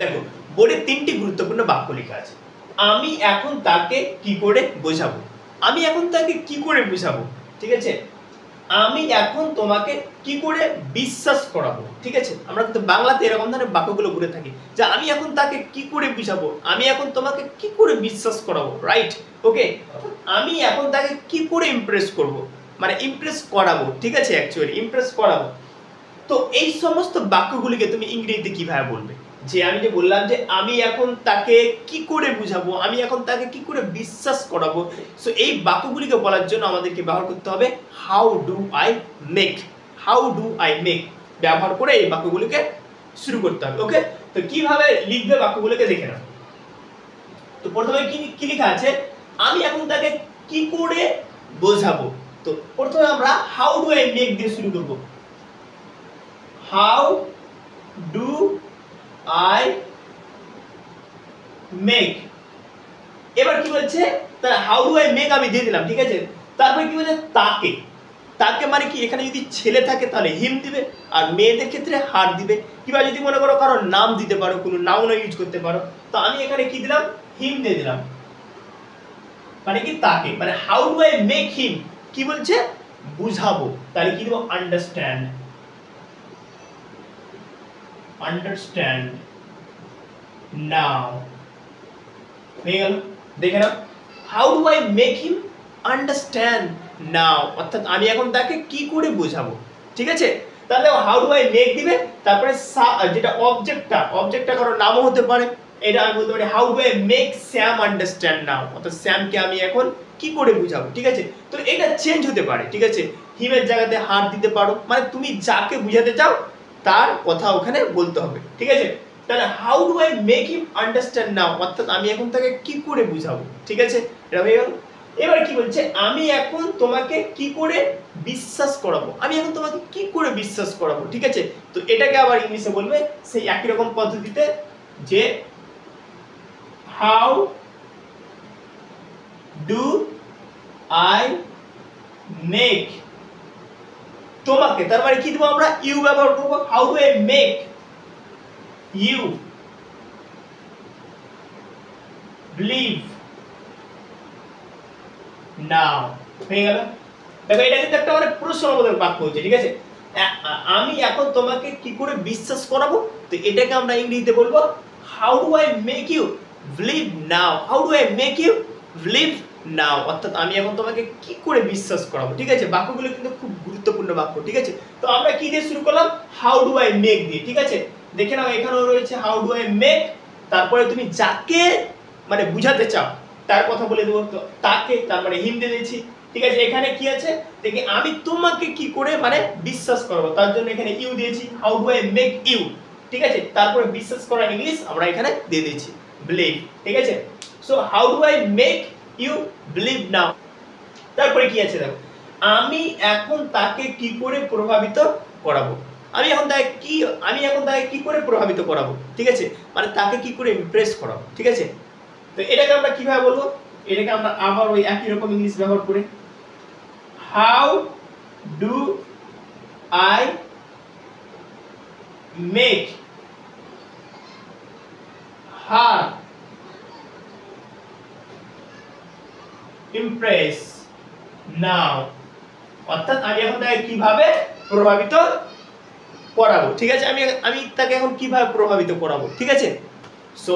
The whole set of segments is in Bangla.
দেখো বোর্ডে তিনটি গুরুত্বপূর্ণ বাক্য লেখা আছে। আমি এখন তাকে কি করে বোঝাবো, আমি এখন তাকে কি করে বোঝাবো, ঠিক আছে। আমি এখন তোমাকে কি করে বিশ্বাস করাবো, ঠিক আছে। আমরা কিন্তু বাংলাতে এরকম ধরনের বাক্যগুলো বলে থাকি যে আমি এখন তাকে কি করে বুঝাবো, আমি এখন তোমাকে কি করে বিশ্বাস করাবো, রাইট। ওকে, আমি এখন তাকে কি করে ইমপ্রেস করব, মানে ইমপ্রেস করাবো, ঠিক আছে, অ্যাকচুয়ালি ইমপ্রেস করাবো। তো এই সমস্ত বাক্যগুলিকে তুমি ইংরেজিতে কিভাবে বলবে, যে আমি যে বললাম যে আমি এখন তাকে কি করে বুঝাবো, আমি এখন তাকে কি করে বিশ্বাস করাবো। সো এই বাক্যগুলিকে বলার জন্য আমাদেরকে ব্যবহার করতে হবে how do I make, how do I make ব্যবহার করে এই বাক্যগুলিকে শুরু করতে হবে। ওকে, তো কিভাবে লিখবে বাক্যগুলোকে দেখে নাও। তো প্রথমে কি লেখা আছে, আমি এখন তাকে কি করে বোঝাবো। তো প্রথমে আমরা হাউ ডু আই মেক দিয়ে শুরু করব। হাউ ডু আই মেক, এবার কি বলছে, তাহলে হাউ ডু আই মেক আমি দিয়ে দিলাম, ঠিক আছে। তারপরে কি বলছে, তাকে, তাকে মানে কি, এখানে যদি ছেলে থাকে তাহলে হিম দিবে, আর মেয়েদের ক্ষেত্রে হার দিবে। কিংবা যদি মনে করো কারো নাম দিতে পারো, কোনো নাউনও ইউজ করতে পারো, তো আমি এখানে কি দিলাম, হিম দিয়ে দিলাম, মানে কি তাকে, মানে হাউ ডু আই মেক হিম, কি বলছে, বুঝাবো, তাহলে কি দেবো, আন্ডারস্ট্যান্ড, আন্ডারস্ট্যান্ড নাও, হয়ে গেল। দেখে নাও, how do I make him understand now, অর্থাৎ আমি এখন তাকে কি করে বোঝাবো, ঠিক আছে। তাহলে হাউ ডু আই মেক দিবে, তারপরে যেটা অবজেক্টটা কারো নামও হতে পারে, এটা আমি বলতে পারি how do I make Sam understand now, অর্থাৎ স্যামকে আমি এখন কি করে বুঝাবো, ঠিক আছে। তো এটা চেঞ্জ হতে পারে, ঠিক আছে, হিমের জায়গাতে হার দিতে পারো, মানে তুমি যাকে বুঝাতে চাও তার কথা ওখানে বলতে হবে, ঠিক আছে। তাহলে how do I make him understand now, অর্থাৎ আমি এখন তাকে কি করে বুঝাবো, ঠিক আছে, এটা হয়ে গেল। এবার কি বলছে, আমি এখন তোমাকে কি করে বিশ্বাস করাবো, আমি এখন তোমাকে কি করে বিশ্বাস করাবো, ঠিক আছে। তো এটাকে আবার ইংলিশে বলবে সেই একই রকম পদ্ধতিতে, যে হাউ ডু আই মেক তোমাকে, তার মানে কি দেবো আমরা, ইউ ব্যবহার করবো, how do I make you believe now, হয়ে গেল। দেখো এটা কিন্তু একটা মানে প্রশ্নবোধক বাক্য হচ্ছে, ঠিক আছে। আমি এখন তোমাকে কি করে বিশ্বাস করাবো, তো এটাকে আমরা ইংরেজিতে বলবো how do I make you believe now, how do I make you believe now, অর্থাৎ আমি এখন তোমাকে কি করে বিশ্বাস করাবো, ঠিক আছে। বাক্যগুলো কিন্তু খুব গুরুত্বপূর্ণ বাক্য, ঠিক আছে। তো আমরা কি দিয়ে শুরু করলাম, হাউ ডু আই মেক দিয়ে, ঠিক আছে। দেখে নাও এখানেও রয়েছে হাউ ডু আই মেক, তারপরে তুমি যাকে মানে বুঝাতে চাও তার কথা বলে দেবো, তো তাকে, তার মানে হিম দিয়ে দিয়েছি, ঠিক আছে। এখানে কি আছে দেখি, আমি তোমাকে কি করে মানে বিশ্বাস করবো, তার জন্য এখানে ইউ দিয়েছি, how do I make you, ঠিক আছে। তারপরে বিশ্বাস করা ইংলিশ আমরা এখানে দিয়ে দিয়েছি বিলিভ, ঠিক আছে। So how do I make you believe now. তারপরে কি আছে দেখো, আমি এখন তাকে কি করে প্রভাবিত করাবো, আমি এখন তাকে কি করে প্রভাবিত করাবো, ঠিক আছে, মানে তাকে কি করে ইমপ্রেস করাবো, ঠিক আছে। তো এটাকে আমরা কিভাবে বলবো, এটাকে আমরা আবার ওই একই রকম ইংলিশ ব্যবহার করে, how do I make her impress now, অর্থাৎ আমি এখন তাকে কিভাবে প্রভাবিত করাবো, ঠিক আছে। আমি তাকে এখন কিভাবে প্রভাবিত করাবো, ঠিক আছে। সো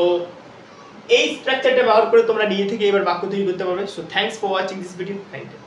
এই স্ট্রাকচারটা ব্যবহার করে তোমরা নিজে থেকে এবার বাক্য তৈরি করতে পারবে। So thanks for watching this video, thank you.